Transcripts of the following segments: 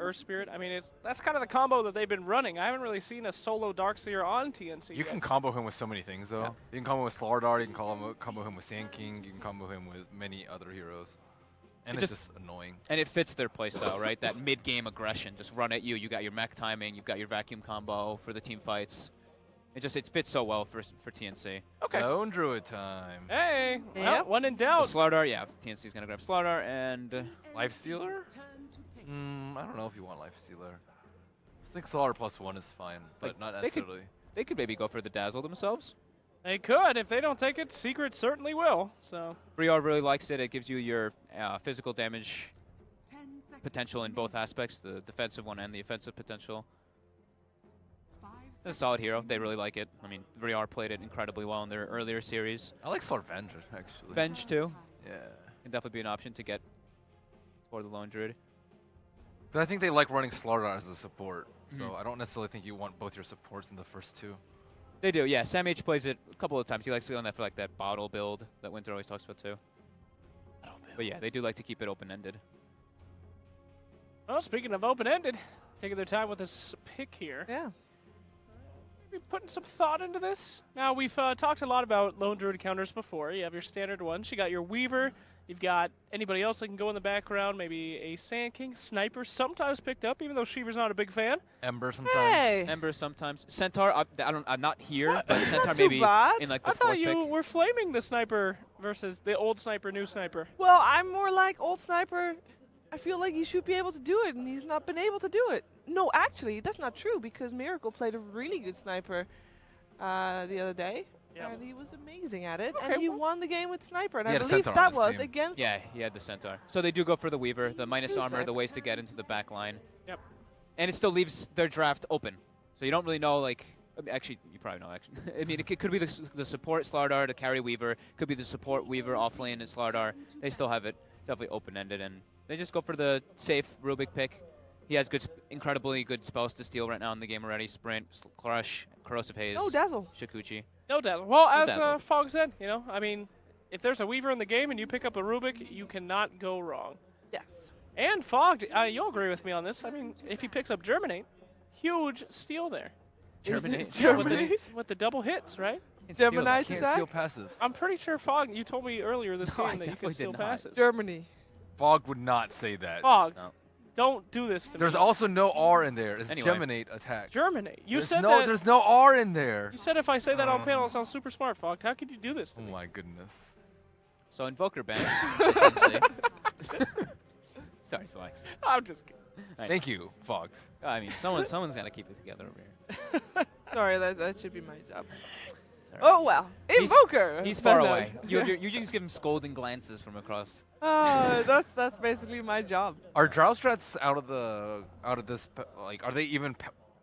Earth Spirit. I mean, that's kind of the combo that they've been running. I haven't really seen a solo Darkseer on TnC You yet. can combo him with so many things, though. Yeah. You can combo with Slardar, you can combo him with Sand King, you can combo him with many other heroes. And it's just annoying. And it fits their playstyle, right? That mid-game aggression, just run at you. You got your mech timing, you've got your vacuum combo for the team fights. It fits so well for TnC. Okay. Lone Druid time. Hey, well, Yep. when in doubt. Slardar, yeah, TnC's gonna grab Slardar and Lifestealer? I don't know if you want Lifestealer. I think Slardar +1 is fine, but Like, not they could- necessarily. they could maybe go for the Dazzle themselves. They could. If they don't take it, Secret certainly will. So Briar really likes it. It gives you your physical damage potential in both aspects, the defensive one and the offensive potential. It's a solid hero. They really like it. I mean, Briar played it incredibly well in their earlier series. I like Slarvenge, actually. Venge, too. Yeah. Can definitely be an option to get for the Lone Druid. But I think they like running Slardar as a support, so Mhm. I don't necessarily think you want both your supports in the first two. They do, yeah. Sam H plays it a couple of times. He likes to go on that for like that bottle build that Winter always talks about too. But yeah, they do like to keep it open-ended. well, speaking of open-ended, taking their time with this pick here. Yeah. Maybe putting some thought into this. Now, we've talked a lot about Lone Druid counters before. You have your standard ones. You got your Weaver. You've got anybody else that can go in the background. Maybe a Sand King, Sniper, sometimes picked up, even though Shiver's not a big fan. Ember sometimes. Hey. Ember sometimes. Centaur, I'm not here, What? but Centaur Not too maybe bad. in like the I thought fourth you pick. were flaming the Sniper versus the old Sniper, new Sniper. Well, I'm more like old Sniper. I feel like he should be able to do it, and he's not been able to do it. No, actually, that's not true, because Miracle played a really good Sniper the other day. Yeah. And he was amazing at it, Okay, and he well- won the game with Sniper, and He I had a believe Centaur on that his was team. against. Yeah, he had the Centaur. So they do go for the Weaver, the minus Who's armor, the that? ways to get into the back line. Yep. And it still leaves their draft open. So you don't really know, like, I mean, actually, you probably know, actually. I mean, it could be the support Slardar to carry Weaver. Could be the support Weaver offlane and Slardar. They still have it definitely open-ended, and they just go for the safe Rubik pick. He has incredibly good spells to steal right now in the game already. Sprint, Crush, Corrosive Haze, Oh, Dazzle. Shikuchi. No doubt. Well, as dazzle. Fog said, I mean, if there's a Weaver in the game and you pick up a Rubik, you cannot go wrong. Yes. And Fog, you'll agree with me on this. I mean, if he picks up Germinate, huge steal there. Germinate. Germinate? With the double hits, right? Gemini Can't attack? steal passives. I'm pretty sure Fog, you told me earlier this No, I game that you definitely could steal did not. passes. Germany. Fog would not say that. Fog, No. don't do this to There's me. also no R in there. It's Anyway. Geminate attack. Germinate. You There's said no, that. There's no R in there. You said if I say that on panel, it sounds super smart, Fog. How could you do this to Oh me? my goodness. So Invoker ban. I can say. Sorry, Slax. I'm just kidding. Right. Thank you, Fog. I mean, someone's got to keep it together over here. Sorry, that should be my job. Sorry. Oh well, He's- Invoker. He's far Best away. known. You just give him scolding glances from across. That's basically my job. Are Drow strats out of this? Like, are they even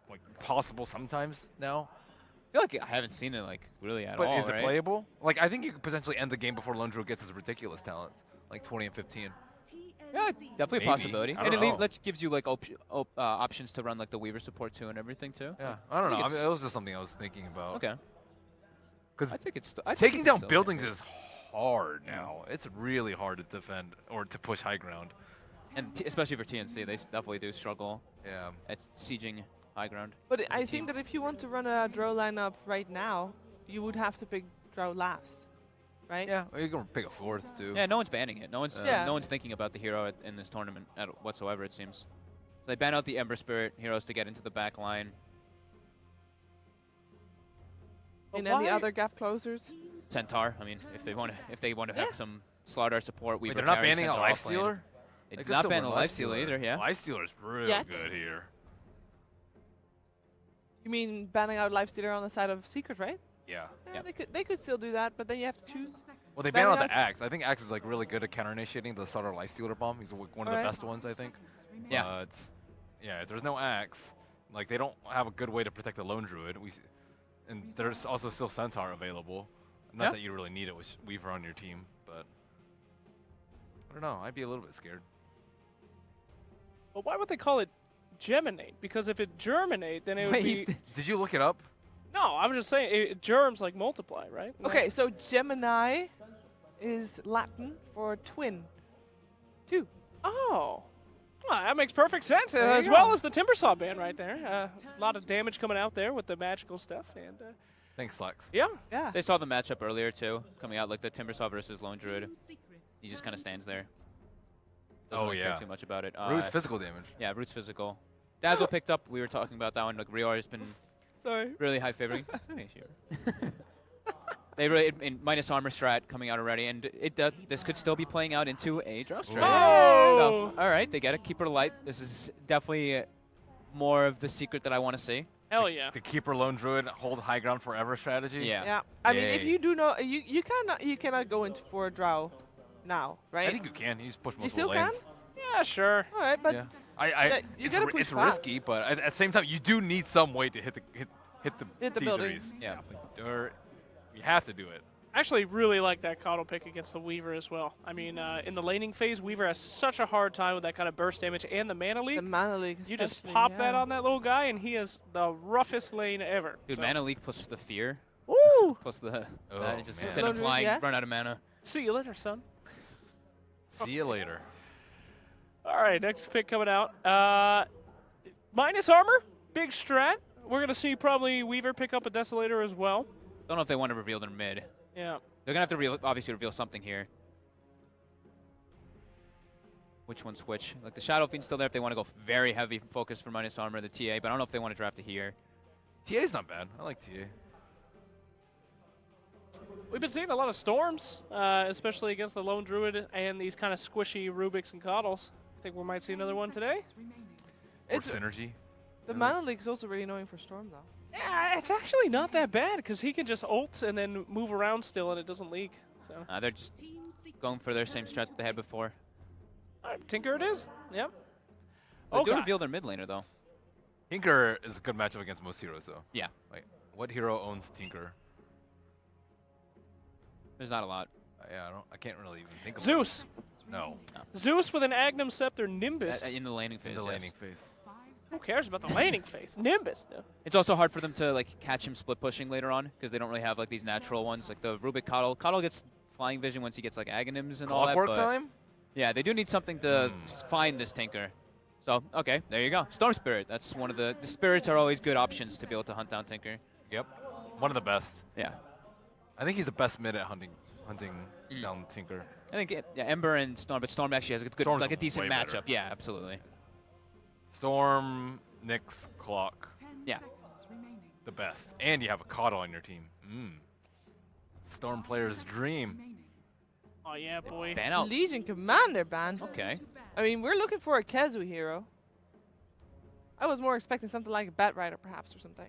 like possible sometimes now? I feel like I haven't seen it like really at But all. is it right? playable? Like, I think you could potentially end the game before Lone Druid gets his ridiculous talents, like 20 and 15. Yeah, definitely Maybe. a possibility. I And don't know. that gives you like options to run like the Weaver support too and everything too. Yeah, I don't know. think I mean, it's- it was just something I was thinking about. Okay. Because I think it's I think taking it's down still buildings okay. is hard now. It's really hard to defend or to push high ground. And especially for TnC, they definitely do struggle Yeah. at sieging high ground. But a I team. think that if you want to run a Drow lineup right now, you would have to pick Drow last, right? Yeah, or you're gonna pick a fourth too. Yeah, no one's banning it. No one's Yeah. no one's thinking about the hero in this tournament whatsoever. It seems. So they ban out the Ember Spirit heroes to get into the back line. And But then the why- other gap closers. Centaur. I mean, if they want to have some Slardar support, Wait, Weaver they're not carries banning a Centaur life offlane. stealer? They They did could not still ban run the life stealer either. Yeah. Life stealer's real Yet. good here. You mean banning out Lifestealer on the side of Secret, right? Yeah. Yeah, Yep. they could still do that, but then you have to choose. Well, they Ban banned it out the out. Axe. I think Axe is like really good at counter initiating the Sutter Life Stealer bomb. He's one of the Alright. best ones, I think. Yeah. But yeah, if there's no Axe, like they don't have a good way to protect the Lone Druid. And there's also still Centaur available. Not Yeah. that you really need it with Weaver on your team, but I don't know. I'd be a little bit scared. But why would they call it Geminate? Because if it Germinate, then it would Wait, be... Did you look it up? No, I'm just saying, germs like multiply, right? No. Okay, so Gemini is Latin for twin. Two. Oh. Well, that makes perfect sense, There you as go. well as the Timbersaw ban right there. A lot of damage coming out there with the magical stuff, and Thanks, Slacks. yeah. Yeah. They saw the matchup earlier too, coming out like the Timbersaw versus Lone Druid. He just kind of stands there. Doesn't Oh, really care yeah. too much about it. Root's physical damage. Yeah, Root's physical. Dazzle picked up. We were talking about that one. Like Rior has been Sorry. really high favoring. Okay, sure. They really in minus armor strat coming out already, and this could still be playing out into a draw strat. Oh! So, all right, they got a keeper light. This is definitely more of the secret that I want to see. Hell yeah. The keeper lone druid hold high ground forever strategy. Yeah. Yeah. I mean, if Yay. you do know, you cannot go into for a draw now, right? I think you can. You just push You multiple still lanes. Yeah, sure. All right, but Yeah. Yeah, you gotta push It's fast. risky, but at the same time, you do need some way to hit the Hit the building. T3s. Yeah. Or you have to do it. I actually really like that Coddle pick against the Weaver as well. I mean, in the laning phase, Weaver has such a hard time with that kind of burst damage and the mana leak. the mana league. You just especially, pop yeah. that on that little guy, and he is the roughest lane ever. Dude, So, mana leak plus the fear, Ooh. plus the Oh, just man. send him Lone Druid, flying, yeah. run out of mana. see you later, son. See you later. All right, next pick coming out. Minus armor, big strat. We're going to see probably Weaver pick up a Desolator as well. Don't know if they want to reveal their mid. Yeah. They're gonna have to obviously reveal something here. Which one's which? Like the Shadow Fiend's still there if they want to go very heavy focus for minus armor, the TA, but I don't know if they want to draft it here. TA's not bad. I like TA. We've been seeing a lot of storms, especially against the Lone Druid and these kind of squishy Rubiks and Coddles. I think we might see another one today. Or It's synergy. the mana league is also really annoying for Storm though. Yeah, it's actually not that bad because he can just ult and then move around still and it doesn't leak. So, They're just going for their same strat that they had before. all right, Tinker it is. Yep. They do Okay. reveal their mid laner though. Tinker is a good matchup against most heroes, though. Yeah, Like, what hero owns Tinker? there's not a lot. Yeah, I can't really even think of Zeus. One. No. Zeus with an Agnum Scepter Nimbus. In the laning phase. In the yes. landing phase. Who cares about the laning phase? Nimbus, though. It's also hard for them to like catch him split pushing later on because they don't really have like these natural ones like the Rubik Coddle. Coddle gets flying vision once he gets like Aghanims and all that. Clockwork but time? yeah, they do need something to find this Tinker. So okay, there you go. Storm Spirit. That's one of the spirits are always good options to be able to hunt down Tinker. Yep. One of the best. Yeah, I think he's the best mid at hunting down Tinker. I think yeah, Ember and Storm, but Storm actually has a good Storm's like a decent way matchup. better. Yeah, absolutely. Storm, Nyx, Clock. Yeah. The best. And you have a Coddle on your team. Storm player's dream. Oh, yeah, boy. Ban out. Legion Commander ban. Okay. I mean, we're looking for a Kezu hero. I was more expecting something like a Bat Rider perhaps or something.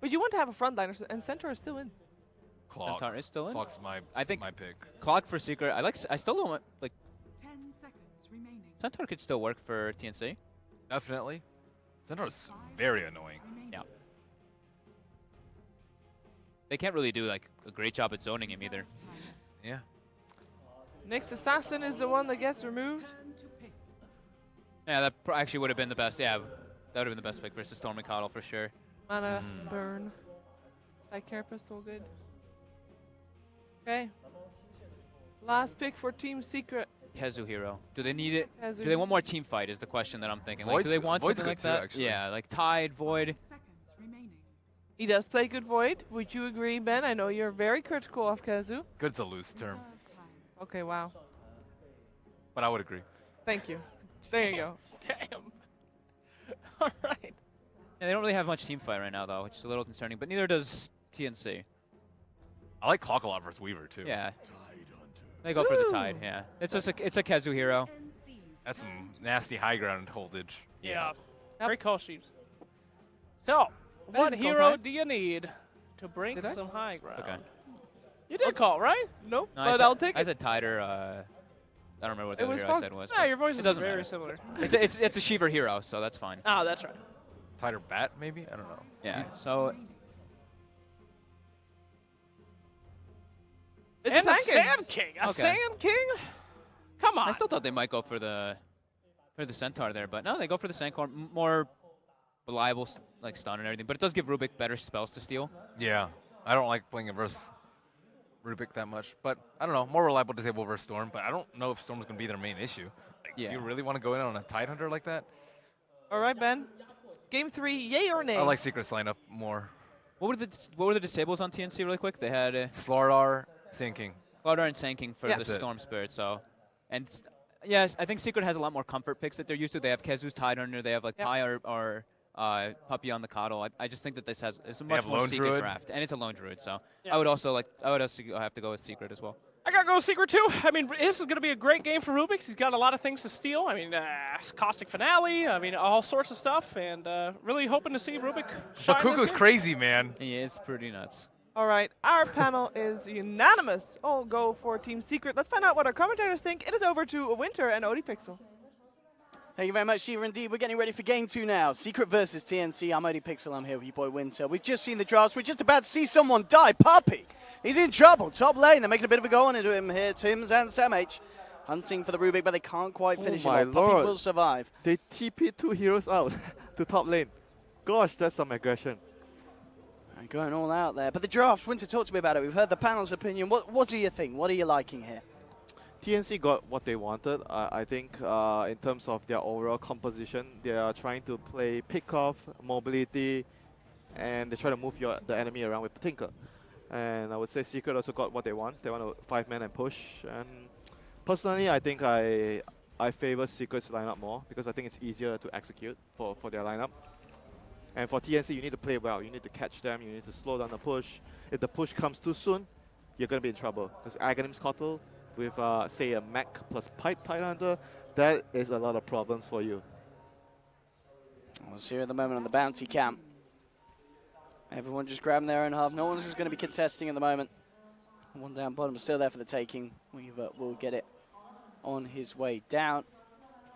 But you want to have a frontliner, and Centaur is still in. Clock. Centaur is still in. Clock's I think my pick. Clock for Secret. I still don't want like 10 seconds remaining. Centaur could still work for TnC. Definitely. Centaur's very annoying. Yeah. They can't really do like a great job at zoning him either. Yeah. Next Assassin is the one that gets removed. Yeah, that actually would have been the best. Yeah, that would have been the best pick versus Storm and Coddle for sure. Mana burn. Spike Carapace, so good. Okay. Last pick for Team Secret. Kezu hero. Do they need it? Kezu. Do they want more team fight? Is the question that I'm thinking. Like, do they Void's- want Void's something like good too, that? actually. Yeah, like Tide, Void. Seconds remaining. He does play good Void. Would you agree, Ben? I know you're very critical of Kezu. Good's a loose term, Reserve time. Okay, wow. but I would agree. Thank you. There you go. Damn. All right. Yeah, they don't really have much team fight right now though, which is a little concerning. But neither does TnC. I like Clock a lot versus Weaver too. Yeah. They go for the Woo. Tide. Yeah. It's just it's a Kezu hero. That's some nasty high ground holdage. Yeah. Yep. Great call, Sheeps. So, what didn't call hero time. do you need to break Did I? some high ground? Okay. You did call, right? Nope, No, but I'll take I it. said Tider. I don't remember what the It other was hero I fun. said was. Yeah, but your voice it is doesn't very matter. similar. It's a Shiver hero, so that's fine. Oh, that's right. Tighter bat, maybe? I don't know. Yeah. So It's And a a Sand King. A Okay. Sand King? Come on. I still thought they might go for the Centaur there, but no, they go for the Sancor. More reliable like stun and everything, but it does give Rubik better spells to steal. Yeah. I don't like playing it versus Rubik that much, but I don't know. More reliable disable versus Storm, but I don't know if Storm's going to be their main issue. Yeah. You really want to go in on a Tidehunter like that? All right, Ben. Game 3, yay or nay? I like Secret's lineup more. What were the disables on TnC really quick? They had Slardar, Sinking. Slardar and Sanking for Yeah. the That's it. Storm Spirit. So, and yes, I think Secret has a lot more comfort picks that they're used to. They have Kezu's Tidehunter. They have like Yep. Pi or Puppy on the Coddle. I just think that this it's a They much have more Lone Secret Druid. draft, and it's a Lone Druid. So Yeah. I would also have to go with Secret as well. I gotta go with Secret too. I mean, this is gonna be a great game for Rubik. He's got a lot of things to steal. I mean, Caustic Finale. I mean, all sorts of stuff, and really hoping to see Rubik shine. But this Kuko's game. crazy, man. Yeah, it's pretty nuts. All right, our panel is unanimous. All go for Team Secret. Let's find out what our commentators think. It is over to Winter and ODPixel. Thank you very much, Shiva. Indeed, we're getting ready for game 2 now. Secret versus TnC. I'm ODPixel. I'm here with you, boy Winter. We've just seen the drafts. We're just about to see someone die. Puppy. He's in trouble. Top lane. They're making a bit of a go on into him here. Tims and SamH hunting for the Rubik, but they can't quite finish him my off. Puppy lord. will survive. They TP 2 heroes out to top lane. Gosh, that's some aggression. And going all out there. But the drafts, Winter, talk to me about it. We've heard the panel's opinion. What do you think? What are you liking here? TnC got what they wanted. I think in terms of their overall composition, they are trying to play pick-off, mobility, and they try to move the enemy around with the Tinker. And I would say Secret also got what they want. They want a 5-man and push. And personally, I think I favor Secret's lineup more because I think it's easier to execute for their lineup. And for TnC, you need to play well. You need to catch them. You need to slow down the push. If the push comes too soon, you're going to be in trouble. Because Aghanim's Kotl with, say, a Mech plus Pipe Tidehunter, that is a lot of problems for you. We'll see her at the moment on the bounty camp. Everyone just grabbing their own hub. No one's just going to be contesting at the moment. One down bottom, still there for the taking. Weaver will get it on his way down.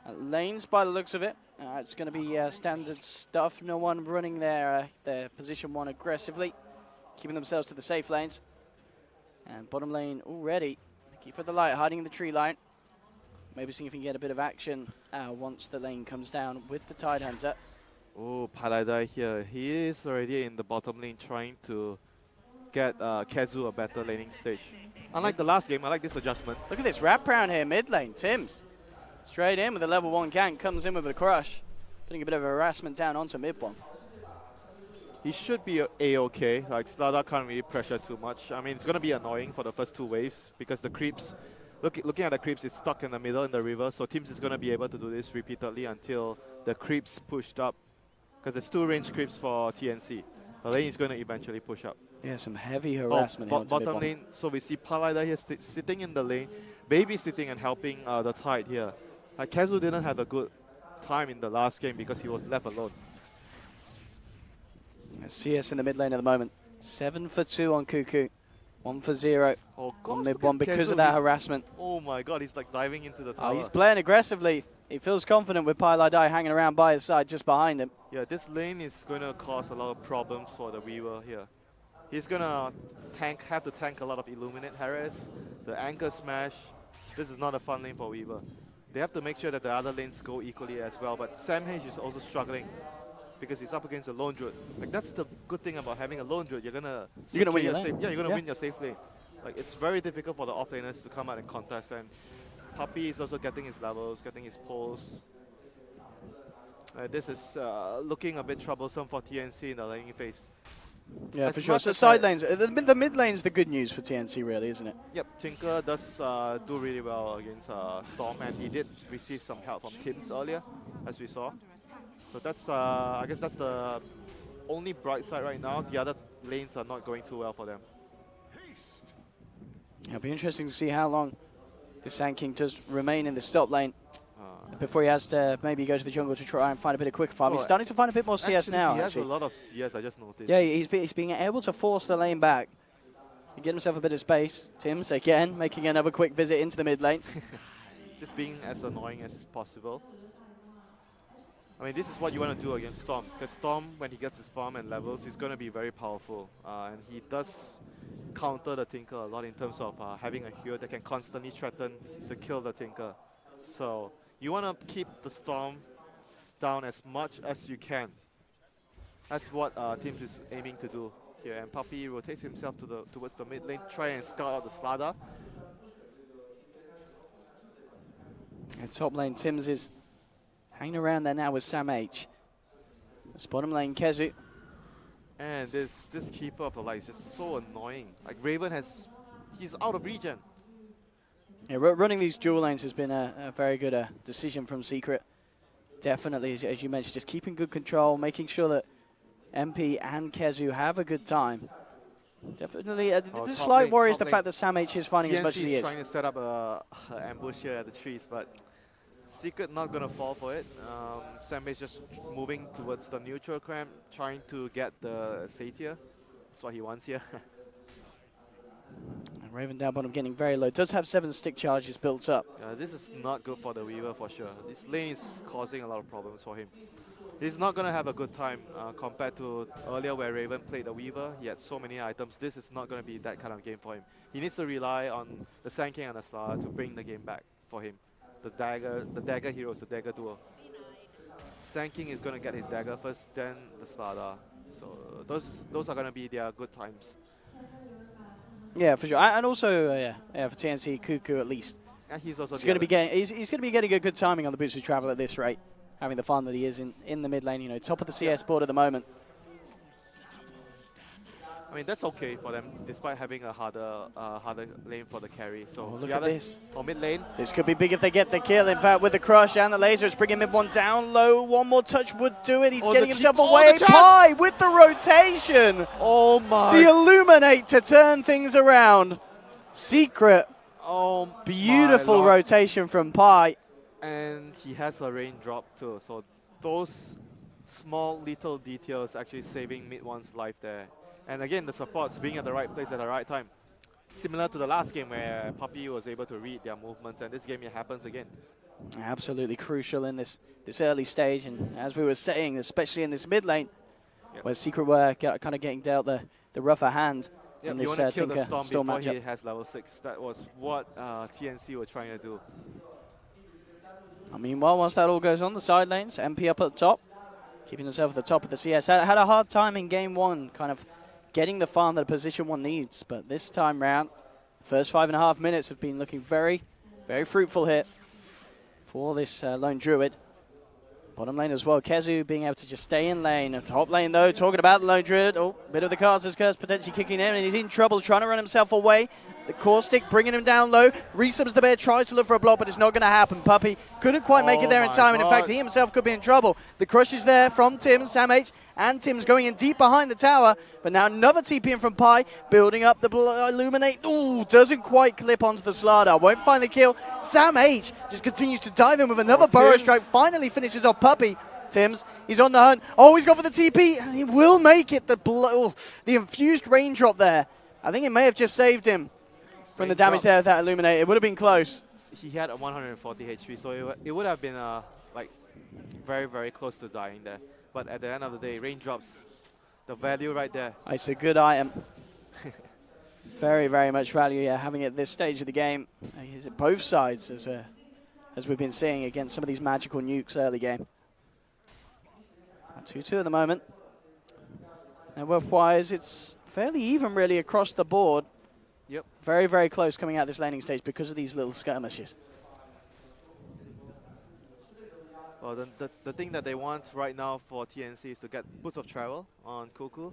Lanes, by the looks of it, it's going to be standard stuff. No one running their position one aggressively, keeping themselves to the safe lanes. And bottom lane already. Keep at the light, hiding in the tree line. Maybe seeing if he can get a bit of action once the lane comes down with the Tidehunter. Oh, Paladai here. He is already in the bottom lane trying to get Kezu a better laning stage. Unlike the last game, I like this adjustment. Look at this wraparound here, mid lane. Tims straight in with a level 1 gank, comes in with a crush, putting a bit of harassment down onto mid one. He should be A-okay. Like, Slardar can't really pressure too much. I mean, it's going to be annoying for the first 2 waves because the creeps, looking at the creeps, it's stuck in the middle in the river. So Tims is going to be able to do this repeatedly until the creeps pushed up. Because there's 2 range creeps for TnC. The lane is going to eventually push up. Yeah, some heavy harassment here onto mid bottom one. lane, so we see Paladai here sitting in the lane, babysitting and helping the Tide here. Like, Kezu didn't have a good time in the last game because he was left alone. CS in the mid lane at the moment. 7 for 2 on Kuku. 1 for 0 Oh on gosh, mid look one at because Kezu, of that he's- harassment. Oh my god, he's like diving into the Oh, tower. he's playing aggressively. He feels confident with Paladai hanging around by his side just behind him. Yeah, this lane is going to cause a lot of problems for the Weaver here. He's going to have to tank a lot of Illuminate Harass, the Anchor Smash. This is not a fun lane for Weaver. They have to make sure that the other lanes go equally as well, but SamH is also struggling because he's up against a Lone Druid. Like, that's the good thing about having a Lone Druid. You're gonna win your safe, lane. yeah, you're gonna Yeah. win your safe lane. Like, it's very difficult for the offlaners to come out and contest, and Puppy is also getting his levels, getting his pulls. This is looking a bit troublesome for TnC in the laning phase. Yeah, As for sure. much So as side I- lanes, the mid lane's the good news for TnC, really, isn't it? Yep, Tinker does do really well against Storm, and he did receive some help from Tims earlier, as we saw. So that's, I guess that's the only bright side right now. The other lanes are not going too well for them. It'll be interesting to see how long the Sand King does remain in the top lane before he has to maybe go to the jungle to try and find a bit of quick farm. He's Oh, starting to find a bit more CS Actually, now. he has Actually. a lot of CS, I just noticed. Yeah, he's being able to force the lane back. He get himself a bit of space. Tims again making another quick visit into the mid lane. Just being as annoying as possible. I mean, this is what you want to do against Storm, because Storm, when he gets his farm and levels, he's going to be very powerful. And he does counter the Tinker a lot in terms of having a hero that can constantly threaten to kill the Tinker. So you want to keep the Storm down as much as you can. That's what Tims is aiming to do here. And Puppy rotates himself towards the mid lane, try and scout out the Slardar. And top lane, Tims is hanging around there now with Sam H. This bottom lane, Kezu. And this Keeper of the Light is just so annoying. Like Raven he's out of regen. Yeah, running these dual lanes has been a very good decision from Secret. Definitely, as you mentioned, just keeping good control, making sure that MP and Kezu have a good time. Definitely, the slight worry is the fact that Sam H is finding TnC as much as he is. trying to set up a ambush here at the trees, but Secret not going to fall for it. Sam H just moving towards the neutral camp, trying to get the Satyr. That's what he wants here. And Raven down bottom getting very low. Does have 7 stick charges built up. This is not good for the Weaver for sure. This lane is causing a lot of problems for him. He's not going to have a good time compared to earlier where Raven played the Weaver. He had so many items. This is not going to be that kind of game for him. He needs to rely on the Sand King and the Star to bring the game back for him. The dagger heroes, the dagger duo. Sand King is going to get his dagger first, then the Slardar. So those are going to be their good times. Yeah, for sure. And also, for TnC, Cuckoo at least. And he's also He's going to be getting a good timing on the boots of travel at this rate, having the fun that he is in the mid lane. You know, top of the CS board at the moment. I mean, that's okay for them, despite having a harder lane for the carry. So Look at this. For mid lane. This could be big if they get the kill. In fact, with the crush and the laser, it's bringing mid one down low. One more touch would do it. He's getting himself away. Pi with the rotation. Oh my. The Illuminate to turn things around. Secret. Oh, beautiful rotation from Pi. And he has a raindrop too. So those small little details actually saving mid one's life there. And again, the supports being at the right place at the right time. Similar to the last game where Puppy was able to read their movements, and this game it happens again. Absolutely crucial in this early stage, and as we were saying, especially in this mid lane, where Secret were kind of getting dealt the rougher hand in this you want to kill the Tinker Storm before matchup. he has level 6. That was what TnC were trying to do. Meanwhile, once that all goes on, the side lanes, MP up at the top, keeping himself at the top of the CS. Had a hard time in game 1, kind of getting the farm that a position 1 needs, but this time round, first 5.5 minutes have been looking very, very fruitful here for this lone Druid. Bottom lane as well, Kezu being able to just stay in lane. Top lane though, talking about the lone Druid, bit of the Caster's Curse potentially kicking in, and he's in trouble trying to run himself away. The Caustic bringing him down low. Resubs the bear, tries to look for a block, but it's not going to happen. Puppy couldn't quite make it there in time, and in fact, he himself could be in trouble. The crush is there from Tim, Sam H, and Tim's going in deep behind the tower, but now another TP in from Pi, building up the Illuminate. Ooh, doesn't quite clip onto the Slardar. Won't find the kill. Sam H just continues to dive in with another Burrow Strike, finally finishes off Puppy. Tims, he's on the hunt. Oh, he's gone for the TP, and he will make it. The infused raindrop there. I think it may have just saved him from the damage there with that Illuminate. It would have been close. He had a 140 HP, so it would have been like very, very close to dying there. But at the end of the day, raindrops, the value right there. It's a good item. Very, very much value, yeah, having it at this stage of the game. Is it both sides, as we've been seeing against some of these magical nukes early game. 2-2 at the moment. Now, wealth-wise, it's fairly even, really, across the board. Yep. Very, very close coming out this laning stage because of these little skirmishes. Well, the thing that they want right now for TnC is to get Boots of Travel on Cuckoo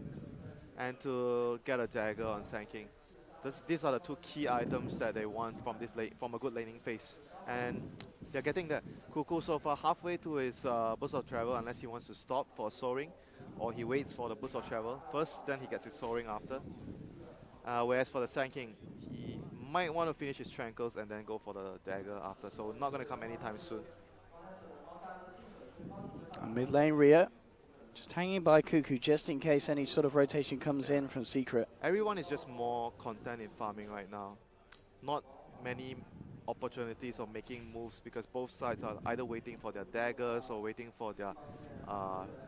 and to get a dagger on Sand King. These are the 2 key items that they want from from a good laning phase. And they're getting that. Cuckoo so far halfway to his Boots of Travel unless he wants to stop for soaring or he waits for the Boots of Travel first, then he gets his soaring after. Whereas for the Sand King, he might want to finish his Trankles and then go for the dagger after. So not going to come anytime soon. Mid lane Rhea, just hanging by Cuckoo just in case any sort of rotation comes in from Secret. Everyone is just more content in farming right now. Not many opportunities of making moves because both sides are either waiting for their daggers or waiting for their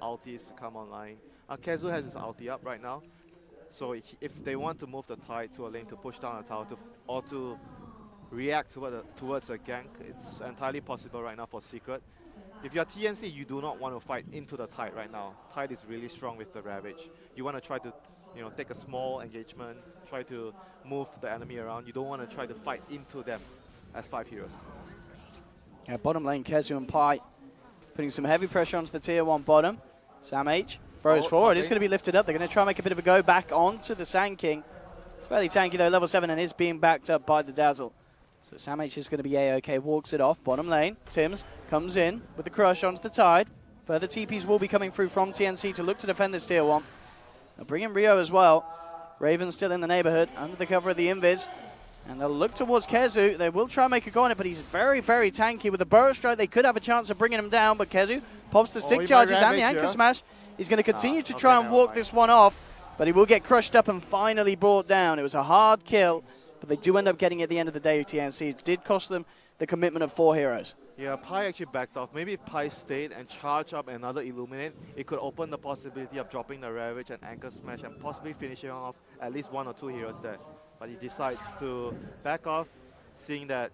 ultis to come online. Kezu has his ulti up right now. So if they want to move the tide to a lane to push down a tower or to react towards a gank, it's entirely possible right now for Secret. If you're TnC, you do not want to fight into the tide right now. Tide is really strong with the Ravage. You want to try to take a small engagement, try to move the enemy around. You don't want to try to fight into them as 5 heroes. Yeah, bottom lane, Kezu and Pi putting some heavy pressure onto the tier 1 bottom. Sam H throws forward. It's going to be lifted up. They're going to try and make a bit of a go back onto the Sand King. Fairly tanky though, level 7, and is being backed up by the Dazzle. So Sam H is going to be A-OK, walks it off. Bottom lane, Tims comes in with the crush onto the Tide. Further TPs will be coming through from TnC to look to defend this tier 1. They'll bring in Rio as well. Raven still in the neighborhood, under the cover of the Invis. And they'll look towards Kezu. They will try and make a go on it, but he's very, very tanky. With the Burrow Strike, they could have a chance of bringing him down, but Kezu pops the stick charges and the anchor smash. He's going to continue to try and walk this one off, but he will get crushed up and finally brought down. It was a hard kill, but they do end up getting it at the end of the day. TnC. It did cost them the commitment of 4 heroes. Yeah, Pi actually backed off. Maybe if Pi stayed and charged up another Illuminate, it could open the possibility of dropping the Ravage and Anchor Smash and possibly finishing off at least 1 or 2 heroes there. But he decides to back off, seeing that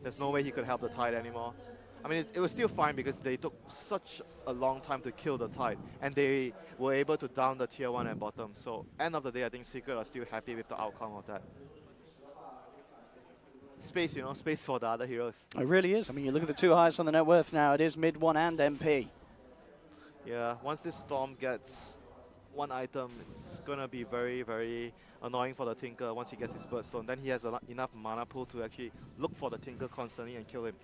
there's no way he could help the Tide anymore. I mean, it was still fine because they took such a long time to kill the Tide, and they were able to down the tier 1 at bottom. So, end of the day, I think Secret are still happy with the outcome of that. Space, you know, space for the other heroes. It really is. I mean, you look at the 2 highest on the net worth now. It is mid 1 and MP. Yeah, once this Storm gets 1 item, it's going to be very, very annoying for the Tinker once he gets his Birdstone. Then he has enough mana pool to actually look for the Tinker constantly and kill him.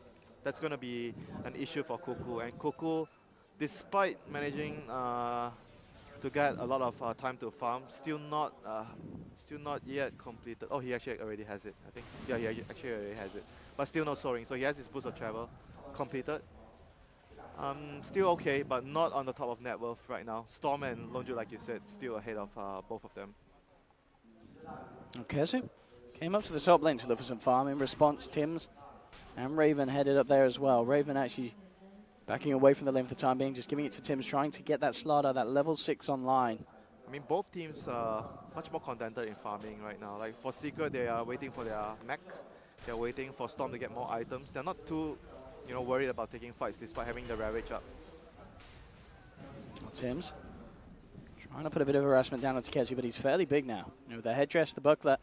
That's going to be an issue for Cuckoo. And Cuckoo, despite managing to get a lot of time to farm, still not yet completed. Oh, he actually already has it, I think. Yeah, he actually already has it. But still no soaring, so he has his boost of travel completed. Still okay, but not on the top of net worth right now. Storm and Lonju, like you said, still ahead of both of them. Kezu came up to the top lane to look for some farm. In response, Tims and Raven headed up there as well. Raven actually backing away from the lane for the time being, just giving it to Tims, trying to get that Slardar, that level 6 online. I mean, both teams are much more contented in farming right now. Like for Secret, they are waiting for their mech. They're waiting for Storm to get more items. They're not too, worried about taking fights despite having the Ravage up. Tims trying to put a bit of harassment down on Kezu, but he's fairly big now. With the headdress, the buckler,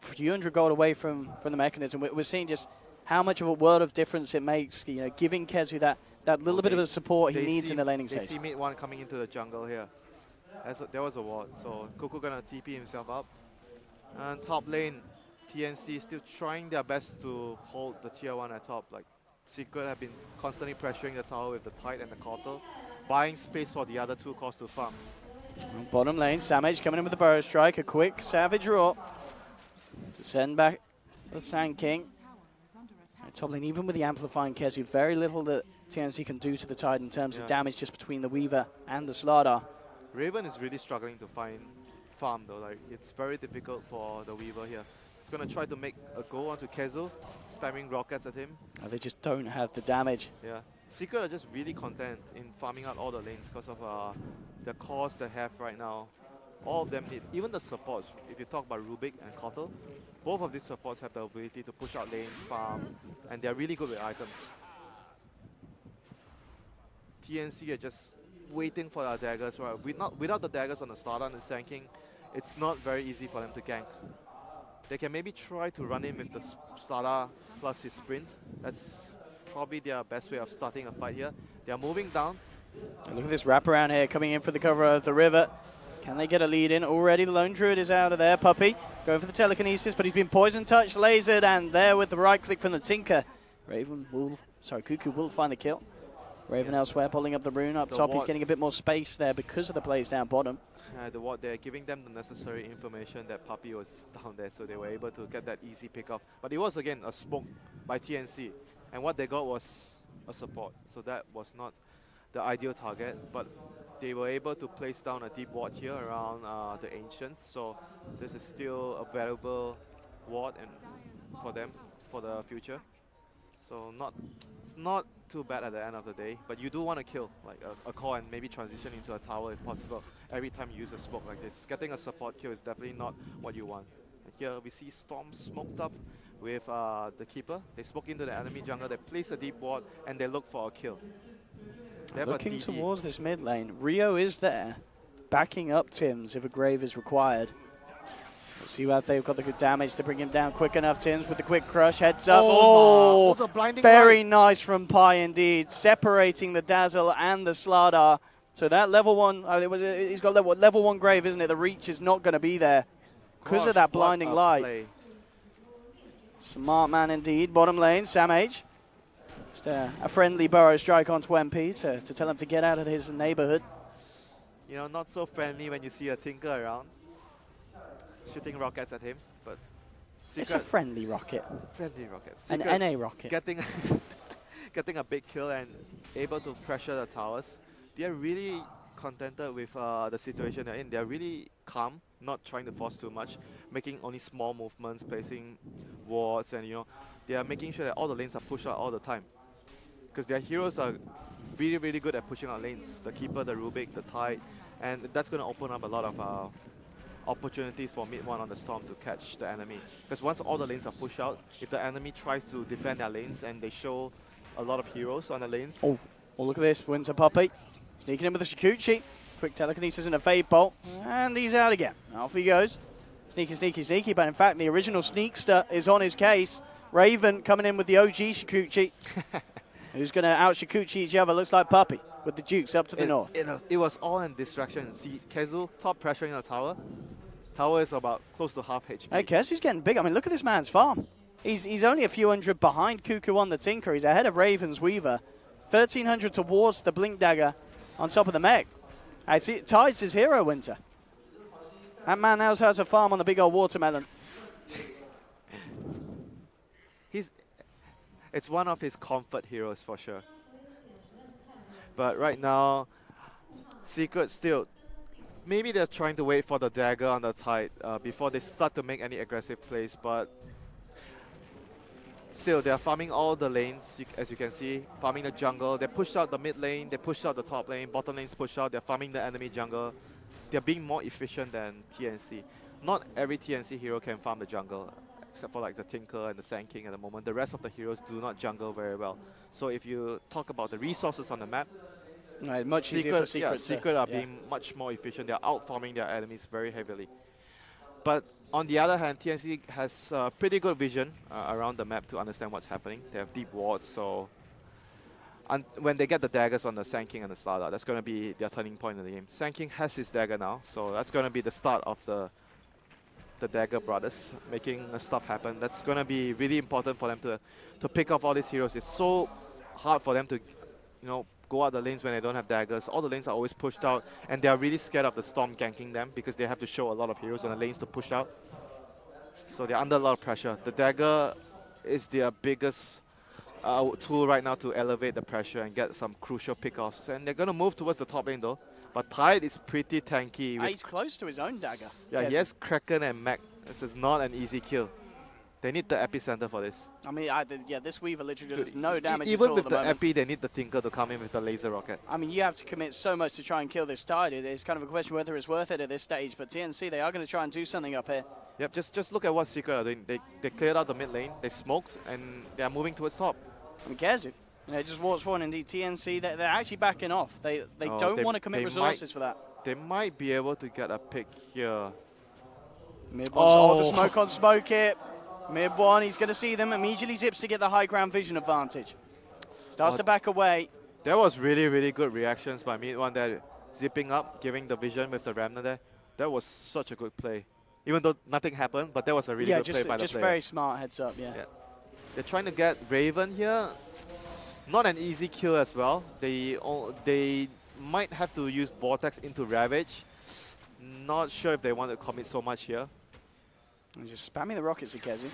a few hundred gold away from the mechanism. We're seeing just how much of a world of difference it makes, giving Kezu that little bit of a support he needs in the laning stage. They see mid 1 coming into the jungle here. There was a ward, so Cuckoo gonna TP himself up. And top lane, TnC still trying their best to hold the tier 1 at top. Like Secret have been constantly pressuring the tower with the Tide and the Cotter, buying space for the other 2 cores to farm. Bottom lane, Samage coming in with the Burrow Strike, a quick Savage Roar to send back the Sand King. Top lane, even with the amplifying Kezu, very little that TnC can do to the Tide in terms of damage just between the Weaver and the Slardar. Raven is really struggling to find farm though. Like it's very difficult for the Weaver here. He's gonna try to make a go onto Kezu, spamming rockets at him. Oh, they just don't have the damage. Yeah, Secret are just really content in farming out all the lanes because of the cores they have right now. All of them need, even the supports, if you talk about Rubik and Kotal, both of these supports have the ability to push out lanes, farm, and they're really good with items. TnC are just waiting for their daggers. Right? Without the daggers on the Slardar and the Sand King, it's not very easy for them to gank. They can maybe try to run in with the Slardar plus his sprint. That's probably their best way of starting a fight here. They're moving down. And look at this wraparound here coming in for the cover of the river. Can they get a lead in? Already the Lone Druid is out of there. Puppy going for the telekinesis, but he's been poison touched, lasered, and there with the right click from the Tinker. Cuckoo will find the kill. Raven elsewhere, pulling up the rune up top. He's getting a bit more space there because of the plays down bottom. The ward, they're giving them the necessary information that Puppy was down there, so they were able to get that easy pick off. But it was again a smoke by TnC, and what they got was a support. So that was not the ideal target, but they were able to place down a deep ward here around the Ancients. So this is still a valuable ward and for them for the future. So it's not too bad at the end of the day, but you do want to kill like a core and maybe transition into a tower if possible. Every time you use a smoke like this, getting a support kill is definitely not what you want. And here we see Storm smoked up with the Keeper. They smoke into the enemy jungle, they place a deep ward, and they look for a kill. Looking towards this mid lane, Rio is there, backing up Tims if a grave is required. Let's see if they've got the good damage to bring him down quick enough. TnC with the quick crush, heads up. Oh, what a blinding very light. nice from Pi indeed, separating the Dazzle and the Slardar. So that level 1, he's got level 1 Grave, isn't it? The reach is not going to be there because of that blinding light. Play. Smart man indeed. Bottom lane, Samage. Just a friendly burrow strike onto MP to tell him to get out of his neighborhood. You know, not so friendly when you see a Tinker around, shooting rockets at him, but It's a friendly rocket. friendly rockets. An NA rocket. Getting getting a big kill and able to pressure the towers. They're really contented with the situation they're in. They're really calm, not trying to force too much, making only small movements, placing wards, and they are making sure that all the lanes are pushed out all the time. Because their heroes are really, really good at pushing out lanes. The Keeper, the Rubik, the Tide, and that's going to open up a lot of opportunities for mid one on the Storm to catch the enemy. Because once all the lanes are pushed out, if the enemy tries to defend their lanes and they show a lot of heroes on the lanes. Oh, look at this. Winter Puppy. Sneaking in with a Shikuchi. Quick telekinesis and a Fade Bolt. And he's out again. Off he goes. Sneaky, sneaky, sneaky. But in fact, the original Sneakster is on his case. Raven coming in with the OG Shikuchi. Who's going to out-Shikuchi each other. Looks like Puppy with the Dukes up to the north. It was all in distraction. See, Kezu top pressuring the tower. Tower is about close to half HP. Hey, Kezu's getting big. I mean, look at this man's farm. He's only a few hundred behind Cuckoo on the Tinker. He's ahead of Raven's Weaver. 1,300 towards the Blink Dagger on top of the mech. I see Tide's his hero, Winter. That man now has a farm on the big old watermelon. It's one of his comfort heroes for sure. But right now, Secret still, maybe they're trying to wait for the dagger on the Tide before they start to make any aggressive plays, but still they're farming all the lanes, as you can see, farming the jungle. They pushed out the mid lane, they pushed out the top lane, bottom lane's pushed out, they're farming the enemy jungle. They're being more efficient than TnC. Not every TnC hero can farm the jungle, except for like the Tinker and the Sand King at the moment. The rest of the heroes do not jungle very well. So if you talk about the resources on the map, much easier for Secret. Secret are being much more efficient. They're out-farming their enemies very heavily. But on the other hand, TnC has pretty good vision around the map to understand what's happening. They have deep wards, so when they get the daggers on the Sand King and the Slardar, that's going to be their turning point in the game. Sand King has his dagger now, so that's going to be the start of the Dagger brothers making stuff happen. That's going to be really important for them to pick off all these heroes. It's so hard for them to, go out the lanes when they don't have daggers. All the lanes are always pushed out, and they are really scared of the Storm ganking them because they have to show a lot of heroes on the lanes to push out. So they're under a lot of pressure. The dagger is their biggest tool right now to elevate the pressure and get some crucial pickoffs. And they're going to move towards the top lane though. But Tide is pretty tanky. He's close to his own dagger. Yeah, he has Kraken and Mech. This is not an easy kill. They need the epicenter for this. I mean, this Weaver literally does no damage Even at all with at the the moment. epi, they need the Tinker to come in with the laser rocket. I mean, you have to commit so much to try and kill this Tide. It's kind of a question whether it's worth it at this stage. But TnC, they are going to try and do something up here. Yep, just look at what Secret are doing. They cleared out the mid lane, they smoked, and they are moving towards top. I mean, Kezu, just walks forward. Indeed, TnC, they're actually backing off. They don't want to commit resources for that. They might be able to get a pick here. Mid one, the smoke on smoke it. Mid one, he's going to see them. Immediately zips to get the high ground vision advantage. Starts to back away. There was really, really good reactions by mid one there. Zipping up, giving the vision with the Remnant there. That was such a good play. Even though nothing happened, but that was a really good play by the player. Just very smart heads up, yeah. They're trying to get Raven here. Not an easy kill as well. They might have to use Vortex into Ravage. Not sure if they want to commit so much here. And just spamming the rockets at Kezu.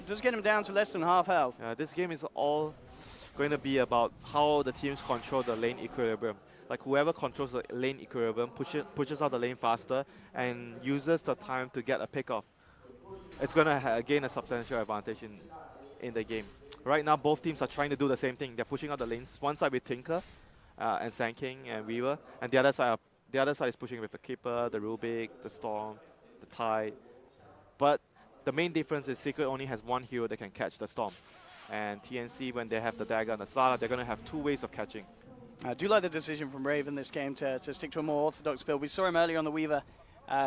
Does get him down to less than half health. This game is all going to be about how the teams control the lane equilibrium. Like whoever controls the lane equilibrium pushes out the lane faster and uses the time to get a pick off. It's going to gain a substantial advantage in the game. Right now, both teams are trying to do the same thing. They're pushing out the lanes. One side with Tinker and Sand King and Weaver, and the other side is pushing with the Keeper, the Rubik, the Storm, the Tide. But the main difference is Secret only has one hero that can catch the Storm. And TnC, when they have the dagger and the Slardar, they're going to have two ways of catching. I do like the decision from Raven this game to stick to a more orthodox build. We saw him earlier on the Weaver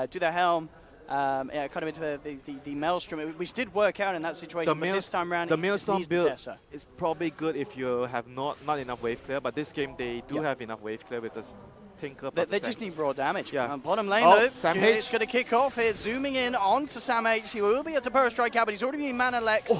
do the Helm, kind of into the Maelstrom, which did work out in that situation, but this time around, the it just Maelstrom needs the build Dessa. is probably good if you have not enough wave clear, but this game they do have enough wave clear with the Tinker. They just need raw damage. Yeah. Bottom lane, Oh, though, Sam it's H. going to kick off here, zooming in onto Sam H. He will be able to burst strike out, but he's already been mana-lect.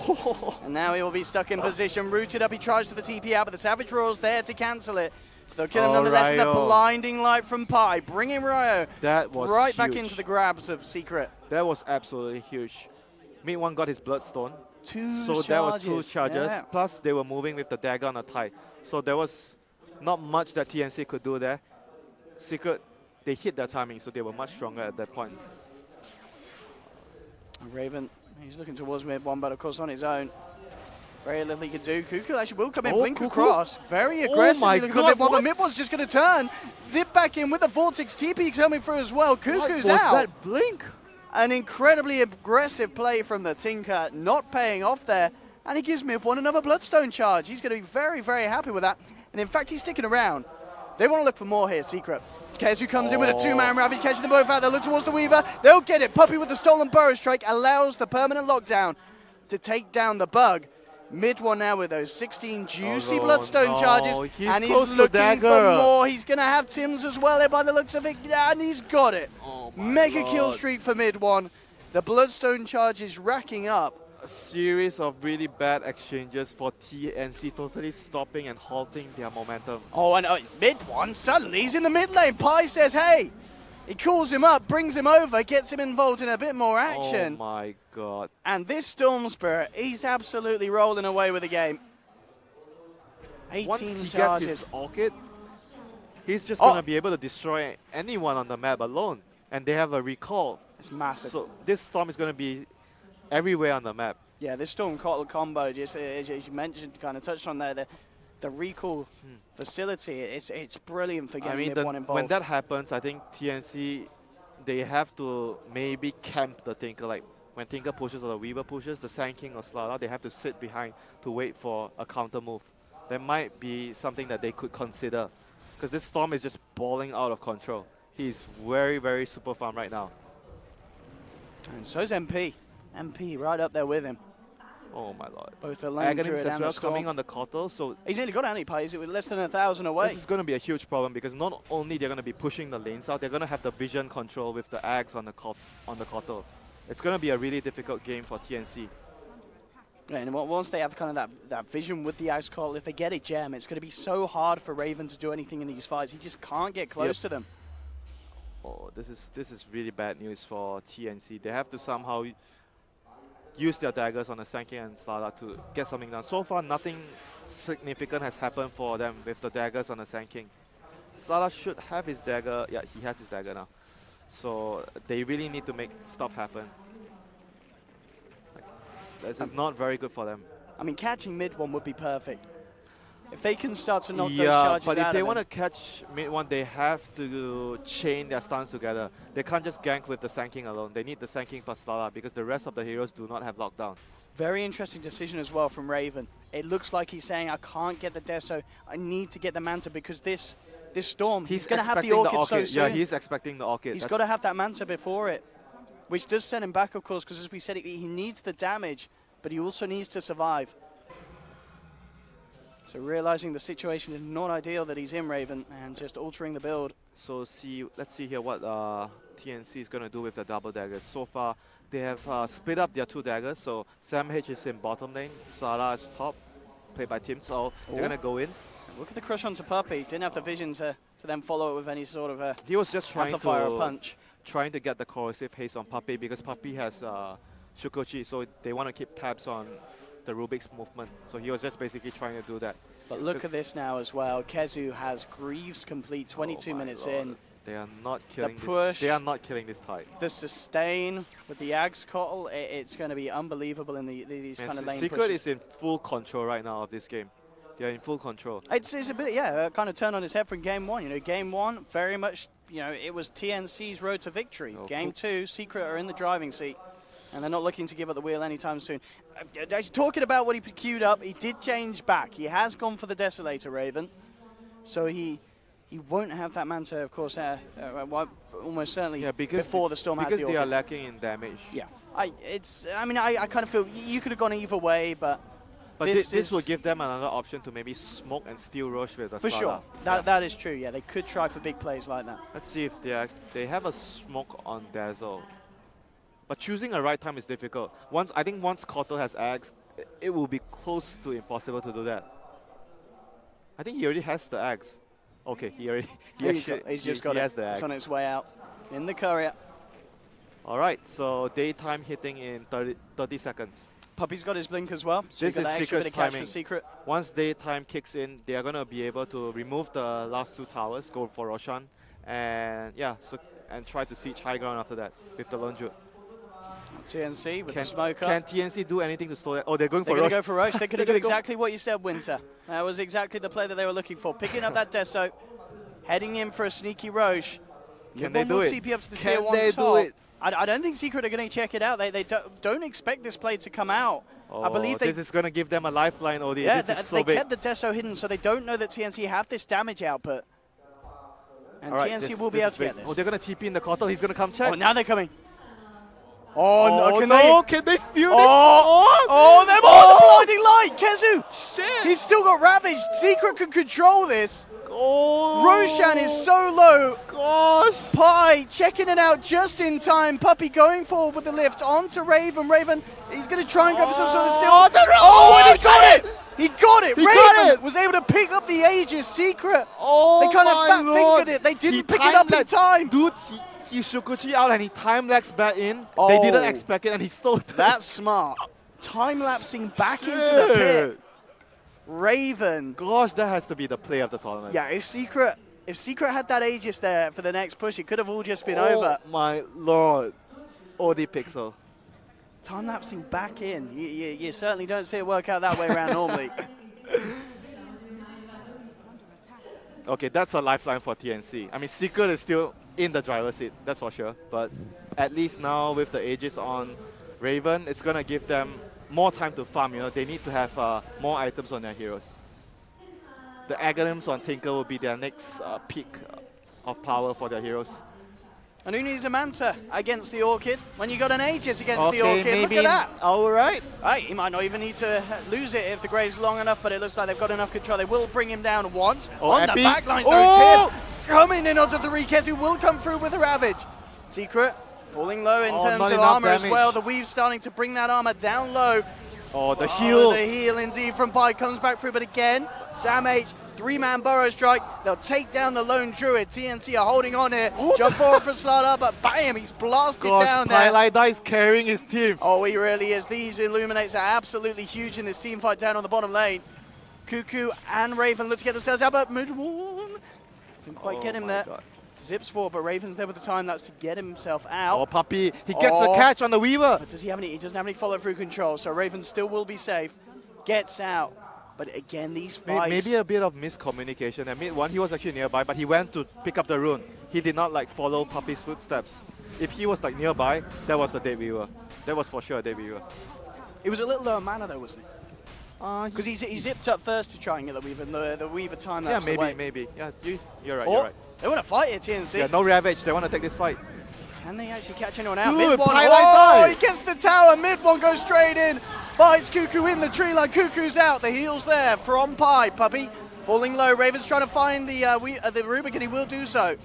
And now he will be stuck in position, rooted up. He tries for the TP out, but the Savage Roar's there to cancel it. So they'll kill him nonetheless, and the Ryo. blinding light from Pi, bringing Ryo That was right back huge. into the grabs of Secret. That was absolutely huge. Mid one got his Bloodstone. Two That was 2 charges, charges. yeah. Plus, they were moving with the dagger on the tide. So there was not much that TnC could do there. Secret, they hit their timing, so they were much stronger at that point. Raven, he's looking towards mid one, but of course on his own. Very little he can do. Cuckoo actually will come in, Oh, blink Cuckoo. across. Very aggressive. my looking for God, mid one, but what? mid one's just going to turn. Zip back in with the Vortex TP coming through as well. Cuckoo's What was out. that blink? An incredibly aggressive play from the Tinker, not paying off there. And he gives mid one another Bloodstone charge. He's going to be very, very happy with that. And in fact, he's sticking around. They want to look for more here, Secret. Kezu comes in with a 2-man Ravage, catching them both out. They look towards the Weaver. They'll get it. Puppey with the stolen Burrow Strike allows the permanent lockdown to take down the Bug. Mid one now with those 16 juicy Oh, Bloodstone no. charges. He's And he's close to looking dagger. for more. He's going to have Tim's as well here by the looks of it. And he's got it. Oh my Mega kill Lord. streak for mid one. The Bloodstone charges racking up. A series of really bad exchanges for TnC, totally stopping and halting their momentum. Oh, and mid one, suddenly he's in the mid lane. Pi says, hey. He calls him up, brings him over, gets him involved in a bit more action. Oh my god. And this Storm Spirit, he's absolutely rolling away with the game. 18 Once he charges. gets his Orchid, he's just Oh. going to be able to destroy anyone on the map alone. And they have a recall. It's massive. So this Storm is going to be everywhere on the map. Yeah, this Storm Cottle combo, just as you mentioned, kind of touched on there, the recall facility, it's brilliant for I getting mean, mid one involved. when that happens, I think TnC, they have to maybe camp the Tinker. Like when Tinker pushes or the Weaver pushes, the Sand King or Slara, they have to sit behind to wait for a counter move. That might be something that they could consider. Because this Storm is just balling out of control. He's very, very super farm right now. And so's MP. MP right up there with him. Oh my lord. Both the lane Aghanims druid as and well the Storm. coming on the Kotal, so He's nearly got anti-Pi, he's with less than 1,000 away. this is going to be a huge problem because not only they're going to be pushing the lanes out, they're going to have the vision control with the Aghs on the Kotal. It's going to be a really difficult game for TnC. Yeah, and once they have kind of that vision with the Ice Call, if they get a gem, it's going to be so hard for Raven to do anything in these fights. He just can't get close to them. Oh, this is really bad news for TnC. They have to somehow use their daggers on the Sand King and Slara to get something done. So far, nothing significant has happened for them with the daggers on the Sand King. Slara should have his dagger. Yeah, he has his dagger now. So they really need to make stuff happen. This is not very good for them. I mean, catching mid one would be perfect. If they can start to knock those Yeah, charges but out if they of want to them. catch mid one, they have to chain their stuns together. They can't just gank with the Sand King alone. They need the Sand King plus Slara because the rest of the heroes do not have lockdown. Very interesting decision as well from Raven. It looks like he's saying, I can't get the Deso, I need to get the Manta because this Storm, he's going to have the expecting Orchid so soon. Yeah, he's expecting the Orchid. He's That's- got to have that Manta before it, which does set him back, of course, because as we said, he needs the damage, but he also needs to survive. So realizing the situation is not ideal that he's in, Raven, and just altering the build. So let's see here what TnC is going to do with the double daggers. So far, they have split up their 2 daggers. So Sam H is in bottom lane, Sara is top, played by Tim. So they're going to go in. Look at the crush onto Puppey. Didn't have the vision to then follow it with any sort of a He was just trying amplifier or to punch. get the corrosive haste on Puppey because Puppey has Shukochi, so they want to keep tabs on the Rubik's movement. So he was just basically trying to do that. But look at this now as well. Kezu has Greaves complete 22 my minutes Lord. in. They are not killing push. this. They are not killing this tide. The sustain with the Aghs Cottle, it's going to be unbelievable in these kind of lane Secret pushes. is in full control right now of this game. They are in full control. It's a bit, yeah, kind of turned on his head from game one. You know, game one, very much, you know, it was TnC's road to victory. Oh, Game cool. 2, Secret are in the driving seat, and they're not looking to give up the wheel anytime soon. Talking about what he queued up, he did change back. He has gone for the Desolator, Raven. So he he won't have that Manta, of course, almost certainly because before the Storm has the because they are Orchid. lacking in damage. Yeah, I kind of feel you could have gone either way, but This will give them another option to maybe smoke and steal Roche with the for sure. That is true. Yeah, they could try for big plays like that. Let's see if they have a smoke on Dazzle. But choosing a right time is difficult. I think once Kotal has Axe, it will be close to impossible to do that. I think he already has the Axe. Okay, He's just got he it. has the It's Axe. on its way out in the courier. All right, so daytime hitting in 30 seconds. Puppy's got his blink as well. So This you got is that extra bit Secret's of catch timing. for Secret. Once daytime kicks in, they are going to be able to remove the last 2 towers, go for Roshan, and and try to siege high ground after that with the Lone Druid. TnC with the smoke Can up. TnC do anything to slow that? Oh, they're going They're for going to Roche. go for Roche. They're going to They're do gonna go- exactly what you said, Winter. That was exactly the play that they were looking for. Picking up that Deso, heading in for a sneaky Roche. Can they do will it? TP up to the Can tier 1 they do top. it? I don't think Secret are going to check it out. They don't expect this play to come out. I believe this is going to give them a lifeline, Odie. Yeah, this is so they big. kept the Deso hidden, so they don't know that TnC have this damage output. And All right, TnC will be able to get Oh, this. they're going to TP in the Kotal. He's going to come check. Oh, now they're coming. Oh, no, Can they steal Oh, they're on the blinding light! Kezu! Shit! He's still got Ravage. Secret can control this. Oh, Roshan is so low. Gosh! Pi checking it out just in time. Puppy going forward with the lift onto Raven. Raven, he's going to try and go for some sort of steal. And he got it! He got it! He got Raven it! was able to pick up the Aegis. Secret. Oh, They kind of my fat-fingered Lord. it. They He didn't pick it up in time-lapsed. time. Dude, he Shukuchi out and he time-lags back in. They Oh. didn't expect it and he stole it. That's smart. Time-lapsing back into the pit. Raven. Gosh, that has to be the play of the tournament. Yeah, if Secret had that Aegis there for the next push, it could have all just been Oh over. my Lord. OD Pixel. Time-lapsing back in. You certainly don't see it work out that way around normally. Okay, that's a lifeline for TnC. I mean, Secret is still in the driver's seat, that's for sure. But at least now with the Aegis on Raven, it's going to give them more time to farm. You know, they need to have more items on their heroes. The Aghanims on Tinker will be their next peak of power for their heroes. And who needs a Manta against the Orchid when you got an Aegis against the Okay, Orchid? maybe. Look at that. All right. Right, he might not even need to lose it if the Grave's long enough, but it looks like they've got enough control. They will bring him down once. Oh, on Epi. the backlines, Oh! though, Tim coming in onto the Riketsu, who will come through with a Ravage. Secret falling low in Oh, terms not of enough armor as damage. well. The Weave starting to bring that armor down low. Oh, the Oh, heal. the heal indeed from Pi comes back through, but again, Sam H, 3-man burrow strike. They'll take down the lone druid. TnC are holding on here. Jump forward for Slardar, but bam, he's blasted down there. Pylida is carrying his team. Oh, he really is. These Illuminates are absolutely huge in this team fight down on the bottom lane. Cuckoo and Raven look to get themselves out, but mid-one doesn't quite get him my there. God. Zips forward, but Raven's there with the time lapse to get himself out. Oh, Puppy. He gets the Oh. catch on the Weaver. But does he have any? He doesn't have any follow-through control, so Raven still will be safe. Gets out. But again, these fights. Maybe a bit of miscommunication. At mid-1, he was actually nearby, but he went to pick up the rune. He did not like follow Puppy's footsteps. If he was like nearby, that was a dead Weaver. That was for sure a dead Weaver. It was a little lower mana though, wasn't it? Because he zipped up first to try and get the Weaver, and the Weaver time Yeah, lapse away. maybe. Yeah, you're right, Oh, you're right. they want to fight it, TnC. Yeah, no Ravage. They want to take this fight. Can they actually catch anyone out? Dude, Mid-one, Pylite oh, died. he gets the tower. Mid-one goes straight in. Bites Cuckoo in the tree line. Cuckoo's out. The heal's there from Pi. Puppy falling low. Raven's trying to find the Rubik, and he will do so.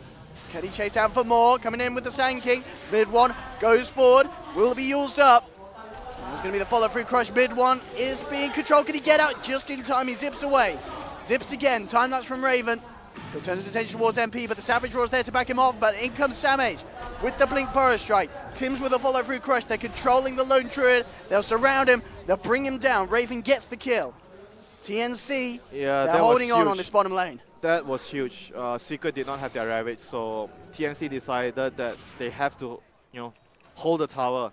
Can he chase down for more? Coming in with the Sand King. Mid-one goes forward. Will be used up. There's going to be the follow-through crush. Mid-one is being controlled. Can he get out just in time? He zips away. Zips again. Time lapse from Raven. He turns his attention towards MP, but the Savage Roar's there to back him off, but in comes Samage with the Blink Burrow Strike. Tim's with a follow-through crush. They're controlling the Lone Druid. They'll surround him. They'll bring him down. Raven gets the kill. TnC, Yeah, they're that holding was on huge. this bottom lane. That was huge. Secret did not have their Ravage, so TnC decided that they have to, hold the tower.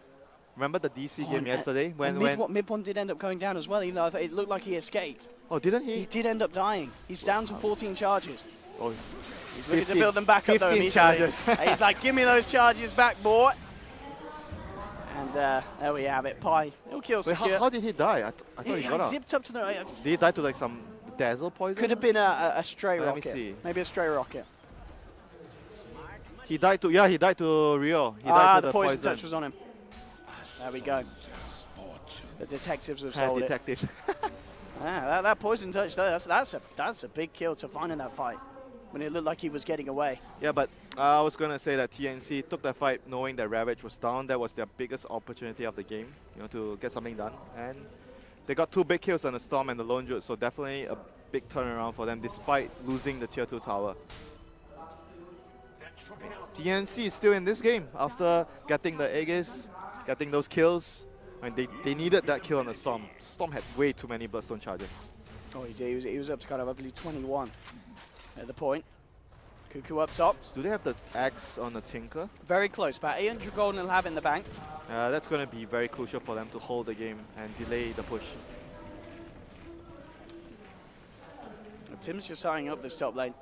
Remember the DC game yesterday when Mid-one did end up going down as well, even though it looked like he escaped. Oh, didn't He he? did end up dying. He's down to 14 charges. Oh, He's looking to 15 build them back up though 15 immediately. charges. He's like, give me those charges back, boy. And there we have it. Pi, he'll kill wait, secure. how did he die? I thought he got out. zipped up to the... Did he die to like some Dazzle poison? Could have been a stray Let me rocket. see. Maybe a stray rocket. He died to, yeah, he died to Rio. He died Ah, to the poison touch was on him. There we go. The detectives have sold it. detective. Ah, that poison touch, though, that's a big kill to find in that fight when it looked like he was getting away. Yeah, but I was going to say that TnC took that fight knowing that Ravage was down. That was their biggest opportunity of the game, you know, to get something done. And they got 2 big kills on the Storm and the Lone Druid, so definitely a big turnaround for them despite losing the Tier 2 tower. TnC is still in this game after getting the Aegis, getting those kills. And they needed that kill on the Storm. Storm had way too many Bloodstone charges. Oh, he did. He was up to kind of, I believe, 21 at the point. Cuckoo up top. So do they have the axe on the Tinker? Very close. About 800 gold they'll have in the bank. That's going to be very crucial for them to hold the game and delay the push. Tim's just signing up this top lane.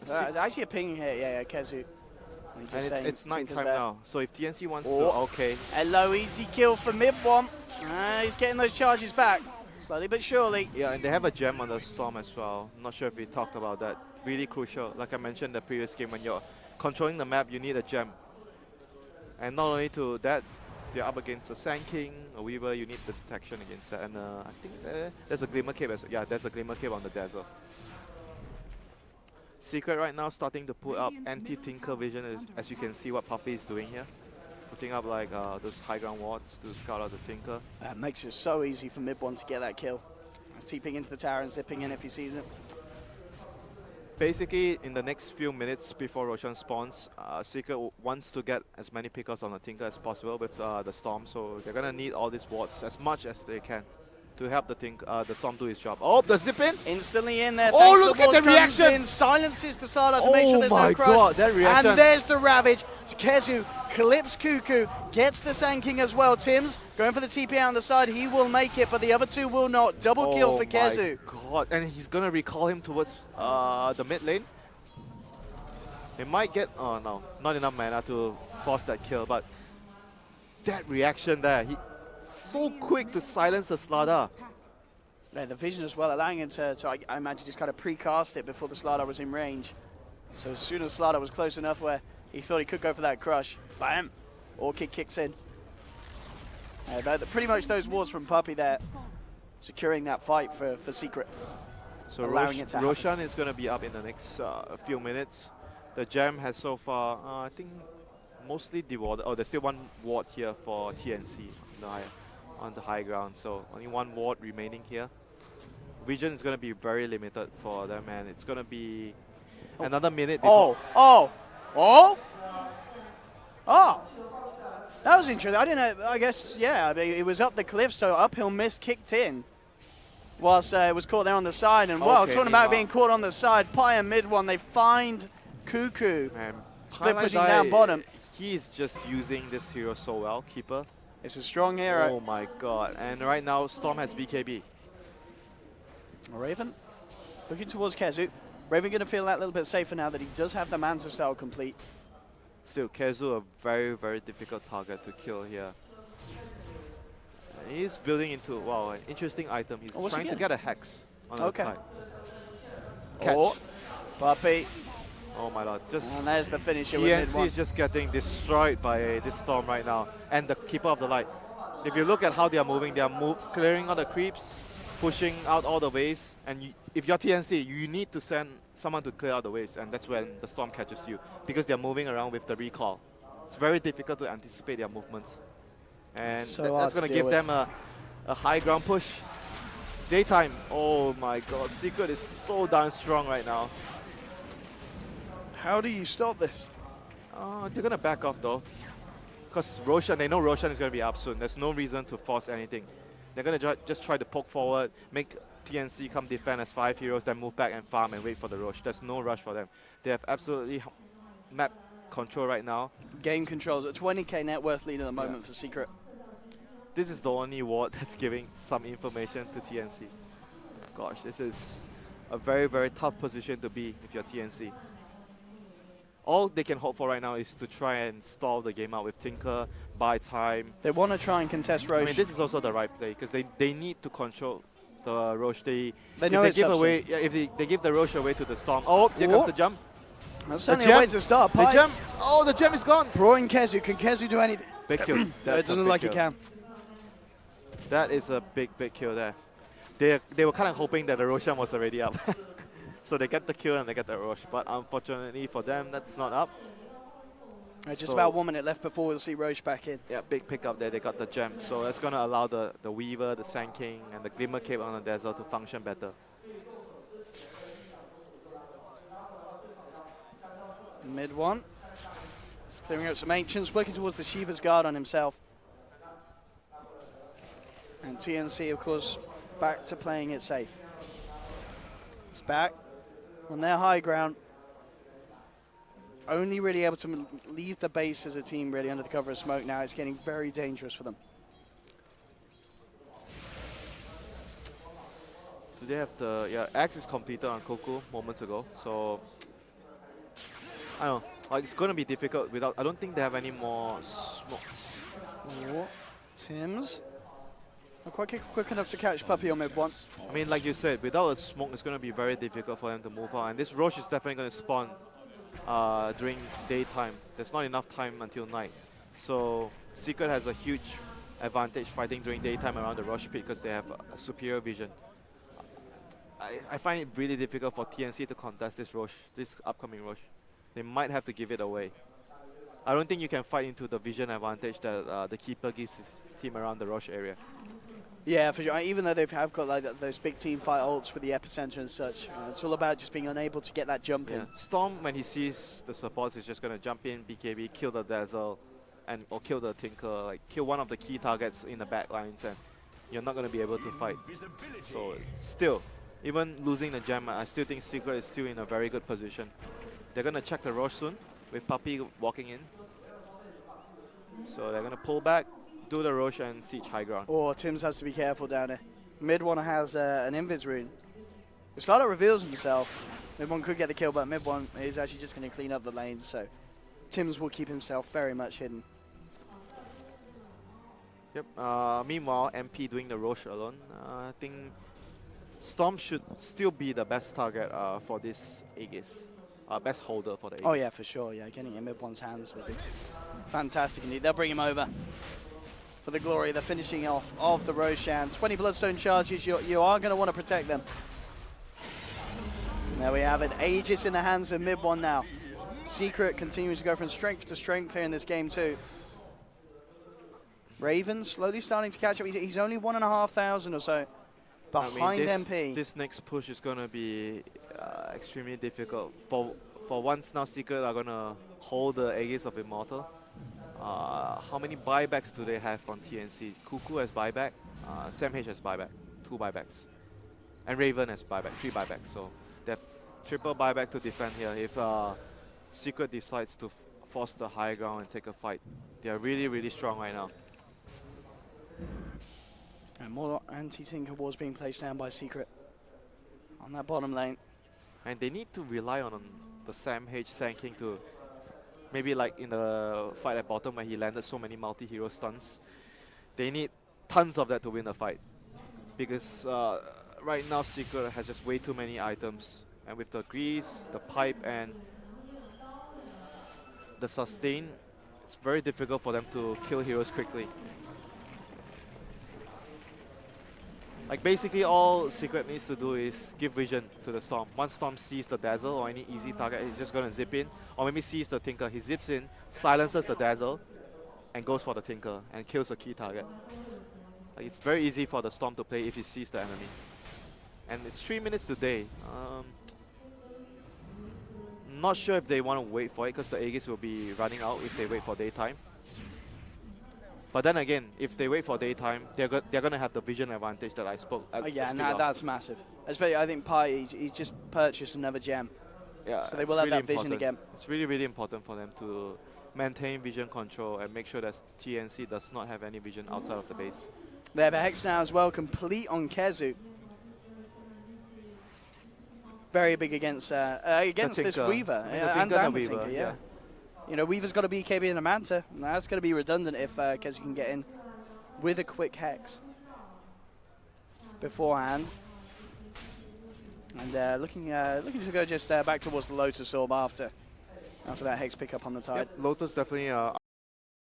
It's actually a ping here. Yeah, Kezu. And it's night time now, so if TnC wants to, okay. Hello, easy kill for mid one. He's getting those charges back, slowly but surely. Yeah, and they have a gem on the Storm as well. I'm not sure if we talked about that. Really crucial. Like I mentioned in the previous game, when you're controlling the map, you need a gem. And not only to that, they're up against a Sand King, a Weaver, you need the detection against that. And I think there's a Glimmer Cape as well. Yeah, there's a Glimmer Cape on the Dazzle. Secret right now starting to put up anti-Tinker vision, as you can see what Puppy is doing here. Putting up like those high ground wards to scout out the Tinker. That makes it so easy for mid one to get that kill. He's TPing into the tower and zipping in if he sees it. Basically, in the next few minutes before Roshan spawns, Secret wants to get as many pickups on the Tinker as possible with the Storm, so they're gonna need all these wards as much as they can to help the Storm do his job. Oh, the zip in! Instantly in there. Oh, look at the reaction! In, silences the Sylar to make sure there's no crush. Oh my god, that reaction! And there's the Ravage. Kezu clips Cuckoo, gets the Sand King as well. Tim's going for the TP out on the side. He will make it, but the other two will not. Double kill for Kezu. Oh my god, and he's gonna recall him towards the mid lane. It might get, oh no, not enough mana to force that kill, but that reaction there, he so quick to silence the Slardar. Yeah, the vision as well, allowing him to I imagine, just kind of precast it before the Slardar was in range. So as soon as Slardar was close enough where he thought he could go for that crush, bam, Orchid kicks in. Pretty much those wards from Puppy there, securing that fight for Secret. So allowing it to happen. Roshan is going to be up in the next few minutes. The gem has so far, I think, mostly dewarded. Oh, there's still 1 ward here for TnC on the high ground. So only 1 ward remaining here. Vision is going to be very limited for them, and it's going to be another minute before. That was interesting. I didn't know. I guess, yeah, it was up the cliff, so uphill miss kicked in. Whilst it was caught there on the side. And well, talking about being caught on the side, Pi and mid one, they find Cuckoo. Split pushing down bottom. He's just using this hero so well, Keeper. It's a strong hero. Oh my god. And right now, Storm has BKB. Raven looking towards Kezu. Raven going to feel that little bit safer now that he does have the Manta style complete. Still, Kezu, a very, very difficult target to kill here. And he's building into, wow, an interesting item. He's trying to get a Hex on the side. Catch. Puppy. Oh my lord. And there's the finisher. TnC is just getting destroyed by this Storm right now. And the Keeper of the Light. If you look at how they are moving, they are clearing all the creeps, pushing out all the waves. And if you're TnC, you need to send someone to clear out the waves. And that's when the Storm catches you. Because they're moving around with the recall. It's very difficult to anticipate their movements. And that's going to give them a high ground push. Daytime. Oh my god. Secret is so darn strong right now. How do you stop this? They're going to back off though. Because Roshan, they know Roshan is going to be up soon. There's no reason to force anything. They're going to just try to poke forward, make TnC come defend as 5 heroes, then move back and farm and wait for the rush. There's no rush for them. They have absolutely map control right now. Game controls at 20k net worth lead at the moment for Secret. This is the only ward that's giving some information to TnC. Gosh, this is a very, very tough position to be if you're TnC. All they can hope for right now is to try and stall the game out with Tinker, buy time. They want to try and contest Roche. I mean, this is also the right play because they need to control the Roche. They if know they it's give subsync. away, yeah, if they give the Roche away to the Storm. Oh, here whoa. comes the jump. That's The certainly a way gem. to start. The Pipe gem. Oh, the gem is gone. brought in Kezu. Can Kezu do anything? Big kill. No, it That's a doesn't big like kill. it can. That is a big kill there. They were kind of hoping that the Roshan was already up. So they get the kill and they get the Roche. But unfortunately for them, that's not up. Just So- about 1 minute left before we'll see Roche back in. Yeah, big pickup there. They got the gem. So that's going to allow the Weaver, the Sand King, and the Glimmer Cape on the Dazzle to function better. Mid one. Just clearing out some Ancients, working towards the Shiva's Guard on himself. And TnC, of course, back to playing it safe. It's back on their high ground. Only really able to leave the base as a team really under the cover of smoke now. It's getting very dangerous for them. So they have the, Axe is completed on Coco moments ago. So, I don't know. Like, it's going to be difficult without, I don't think they have any more smokes. Oh, Tims. Not quite quick enough to catch Puppy on mid one. I mean, like you said, without a smoke, it's going to be very difficult for them to move out. And this Roche is definitely going to spawn during daytime. There's not enough time until night. So Secret has a huge advantage fighting during daytime around the Roche pit because they have a superior vision. I find it really difficult for TnC to contest this Roche, this upcoming Roche. They might have to give it away. I don't think you can fight into the vision advantage that the Keeper gives his team around the Roche area. Yeah, for sure. Even though they have got like those big team fight ults with the epicenter and such, it's all about just being unable to get that jump in. Storm, when he sees the supports, is just going to jump in, BKB, kill the Dazzle, or kill the Tinker, like kill one of the key targets in the back lines, and you're not going to be able to fight. So still, even losing the gem, I still think Secret is still in a very good position. They're going to check the Roche soon, with Puppy walking in. So they're going to pull back, do the Roche, and siege high ground. Oh, Tims has to be careful down there. Mid one has an Invis rune. Starlight reveals himself. Mid one could get the kill, but mid one is actually just going to clean up the lane, so Tims will keep himself very much hidden. Yep. Meanwhile, MP doing the Roche alone. I think Storm should still be the best target for this Aegis. Best holder for the Aegis. Oh yeah, for sure. Yeah, getting it in mid one's hands would be fantastic indeed. They'll bring him over for the glory. They're finishing off of the Roshan. 20 Bloodstone charges. You are going to want to protect them. And there we have it. Aegis in the hands of mid one now. Secret continues to go from strength to strength here in this game too. Raven slowly starting to catch up. He's only 1,500 or so behind MP. This next push is going to be extremely difficult. For once now, Secret are going to hold the Aegis of Immortal. How many buybacks do they have on TnC? Cuckoo has buyback, Sam H has buyback, 2 buybacks. And Raven has buyback, 3 buybacks. So they have triple buyback to defend here. If Secret decides to force the high ground and take a fight, they are really, really strong right now. And more anti-Tinker wars being placed down by Secret on that bottom lane. And they need to rely on the Sam H Sand King to maybe like in the fight at bottom where he landed so many multi-hero stuns. They need tons of that to win the fight. Because right now Secret has just way too many items. And with the Greaves, the Pipe, and the Sustain, it's very difficult for them to kill heroes quickly. Like basically all Secret needs to do is give vision to the Storm. Once Storm sees the Dazzle or any easy target, he's just going to zip in. Or maybe sees the Tinker, he zips in, silences the Dazzle, and goes for the Tinker and kills a key target. Like it's very easy for the Storm to play if he sees the enemy. And it's 3 minutes today. Not sure if they want to wait for it because the Aegis will be running out if they wait for daytime. But then again, if they wait for daytime, they're going to have the vision advantage that I spoke. Oh yeah, no, that's massive. Especially, I think Pi, he's just purchased another gem. Yeah, so they will have that vision again. It's really, really important for them to maintain vision control and make sure that TnC does not have any vision outside of the base. They have a Hex now as well, complete on Kezu. Very big against this Weaver. And the Tinker, yeah. You know, Weaver's got a BKB and a Manta, and that's going to be redundant if Kezu can get in with a quick Hex. beforehand. And looking to go just back towards the Lotus Orb after that Hex pickup on the tide. Yep, Lotus definitely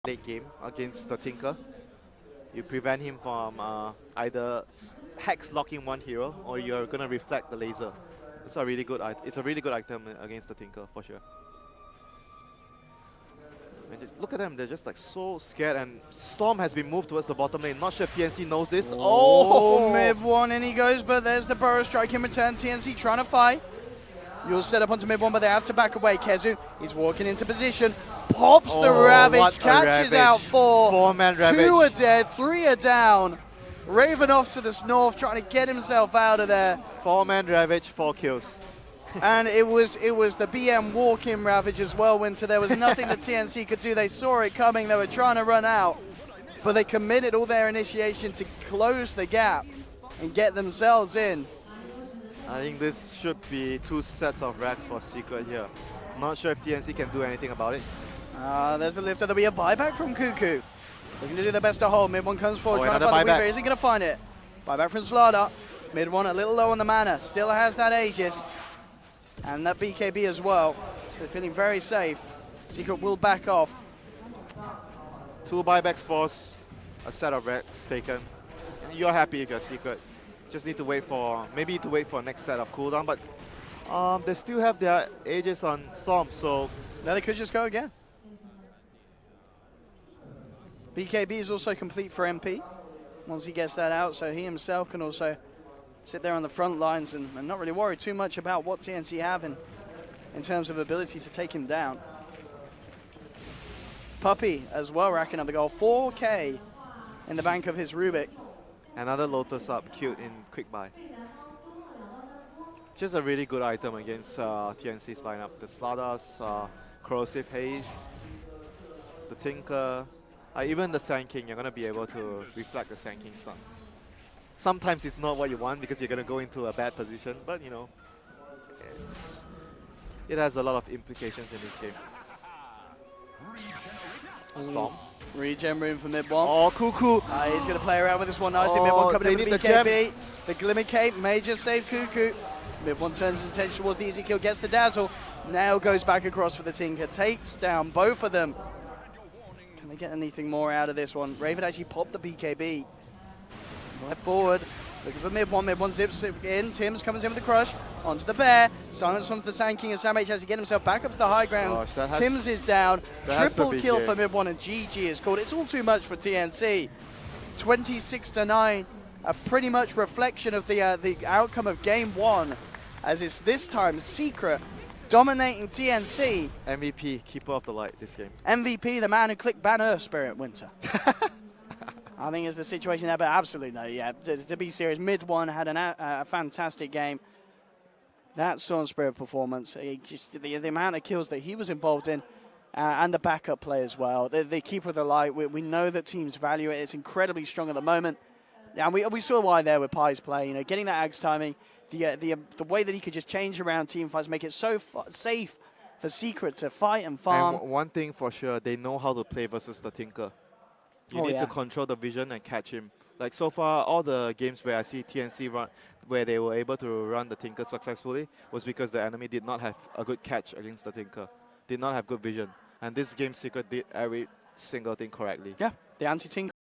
late game against the Tinker. You prevent him from either Hex locking one hero, or you're gonna reflect the laser. It's a really good item against the Tinker for sure. And just look at them, they're just like so scared, and Storm has been moved towards the bottom lane. Not sure if TnC knows this. Oh, mid one, in he goes, but there's the Burrow Strike in return. TnC trying to fight. You'll set up onto mid one, but they have to back away. Kezu is walking into position, pops the Ravage, catches out 4. 4-man Ravage. 2 are dead, 3 are down. Raven off to the north, trying to get himself out of there. 4-man Ravage, 4 kills. And it was the BM walk-in Ravage as well, Winter. There was nothing that TnC could do. They saw it coming. They were trying to run out. But they committed all their initiation to close the gap and get themselves in. I think this should be 2 sets of racks for Secret here. Not sure if TnC can do anything about it. There's the lifter. There'll be a buyback from Cuckoo. Looking to do their best to hold. Mid one comes forward, trying to find the Weaver. Isn't going to find it. Buyback from Slardar. Mid one a little low on the mana. Still has that Aegis. And that BKB as well. They're feeling very safe. Secret will back off. 2 buybacks force, a set of racks taken. And you're happy if you're Secret. Just need to wait for, maybe to wait for next set of cooldown, but they still have their Aegis on Storm, so now they could just go again. BKB is also complete for MP once he gets that out, so he himself can also sit there on the front lines and not really worry too much about what TnC have in terms of ability to take him down. Puppey as well racking up the goal. 4K in the bank of his Rubik. another Lotus up cute in quick buy. Just a really good item against TnC's lineup. The Slardars, Corrosive Haze, the Tinker, even the Sand King, you're going to be able to reflect the Sand King stun. Sometimes it's not what you want because you're going to go into a bad position, but you know, it has a lot of implications in this game. Storm. Regen room for mid one. Oh, Cuckoo! He's going to play around with this one nicely. Mid one coming in with the BKB. The Glimmer Cape, major save Cuckoo. Mid one turns his attention towards the easy kill, gets the dazzle. Now goes back across for the Tinker, takes down both of them. Can they get anything more out of this one? Raven actually popped the BKB. Left forward, looking for mid one zips in. Tim's comes in with the crush, onto the bear, silence onto the Sand King, and Sam H has to get himself back up to the high ground. Gosh, Tim's is down, triple kill game. for mid one, and GG is called. It's all too much for TnC. 26-9, a pretty much reflection of the outcome of game one, as it's this time Secret dominating TnC. MVP, keeper of the light this game. MVP, the man who clicked ban Earth Spirit Winter. I think it's the situation there, but absolutely no, yeah. To be serious, mid one had a fantastic game. That Storm Spirit performance, just the amount of kills that he was involved in, and the backup play as well. The keeper of the light, we know that teams value it. It's incredibly strong at the moment. And we saw why there with Pi's play, you know, getting that Axe timing, the way that he could just change around team fights, make it so safe for Secret to fight and farm. And one thing for sure, they know how to play versus the Tinker. You need to control the vision and catch him. Like so far, all the games where I see TnC run, where they were able to run the Tinker successfully, was because the enemy did not have a good catch against the Tinker. Did not have good vision. And this game, Secret did every single thing correctly. Yeah, the anti-Tinker